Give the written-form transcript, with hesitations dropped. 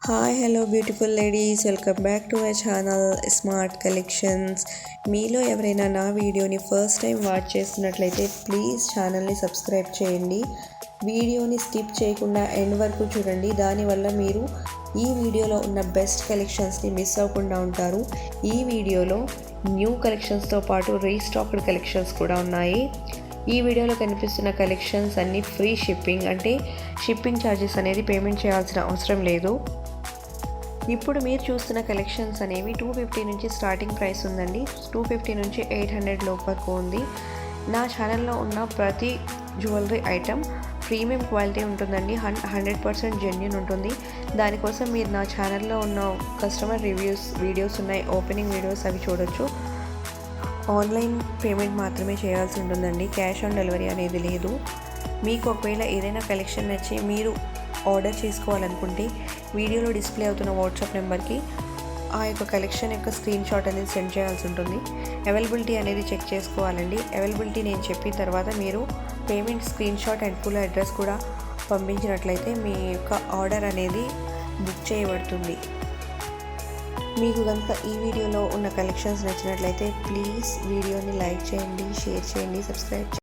Hi hello beautiful ladies, welcome back to my channel smart collections. మీలో ఎవరైనా నా వీడియోని ఫస్ట్ టైం వాచ్ చేస్తున్నట్లయితే ప్లీజ్ ఛానల్ని సబ్స్క్రైబ్ చేయండి. వీడియోని స్కిప్ చేయకుండా ఎండ్ వరకు చూడండి. దానివల్ల మీరు ఈ వీడియోలో ఉన్న బెస్ట్ కలెక్షన్స్ని మిస్ అవ్వకుండా ఉంటారు. ఈ వీడియోలో న్యూ కలెక్షన్స్తో పాటు రీస్టాక్డ్ కలెక్షన్స్ కూడా ఉన్నాయి. ఈ వీడియోలో కనిపిస్తున్న కలెక్షన్స్ అన్నీ ఫ్రీ షిప్పింగ్, అంటే షిప్పింగ్ ఛార్జెస్ అనేది పేమెంట్ చేయాల్సిన అవసరం లేదు. ఇప్పుడు మీరు చూస్తున్న కలెక్షన్స్ అనేవి 250 నుంచి స్టార్టింగ్ ప్రైస్ ఉందండి. 250 నుంచి 800 లోపు వరకు ఉంది. నా ఛానల్లో ఉన్న ప్రతి జ్యువెలరీ ఐటమ్ ప్రీమియం క్వాలిటీ ఉంటుందండి. 100% జెన్యూన్ ఉంటుంది. దానికోసం మీరు నా ఛానల్లో ఉన్న కస్టమర్ రివ్యూస్ వీడియోస్ ఉన్నాయి, ఓపెనింగ్ వీడియోస్, అవి చూడొచ్చు. ఆన్లైన్ పేమెంట్ మాత్రమే చేయాల్సి ఉంటుందండి. క్యాష్ ఆన్ డెలివరీ అనేది లేదు. మీకు ఒకవేళ ఏదైనా కలెక్షన్ నచ్చి మీరు ఆర్డర్ చేసుకోవాలనుకుంటే వీడియోలో డిస్ప్లే అవుతున్న వాట్సాప్ నెంబర్కి ఆ యొక్క కలెక్షన్ యొక్క స్క్రీన్ షాట్ అనేది సెండ్ చేయాల్సి ఉంటుంది. అవైలబిలిటీ అనేది చెక్ చేసుకోవాలండి. అవైలబిలిటీ నేను చెప్పిన తర్వాత మీరు payment screen shot and full address కూడా పంపించినట్లయితే మీ యొక్క ఆర్డర్ అనేది బుక్ చేయబడుతుంది. మీకు కనుక ఈ వీడియోలో ఉన్న కలెక్షన్స్ నచ్చినట్లయితే ప్లీజ్ వీడియోని లైక్ చేయండి, షేర్ చేయండి, సబ్స్క్రైబ్ చేయండి.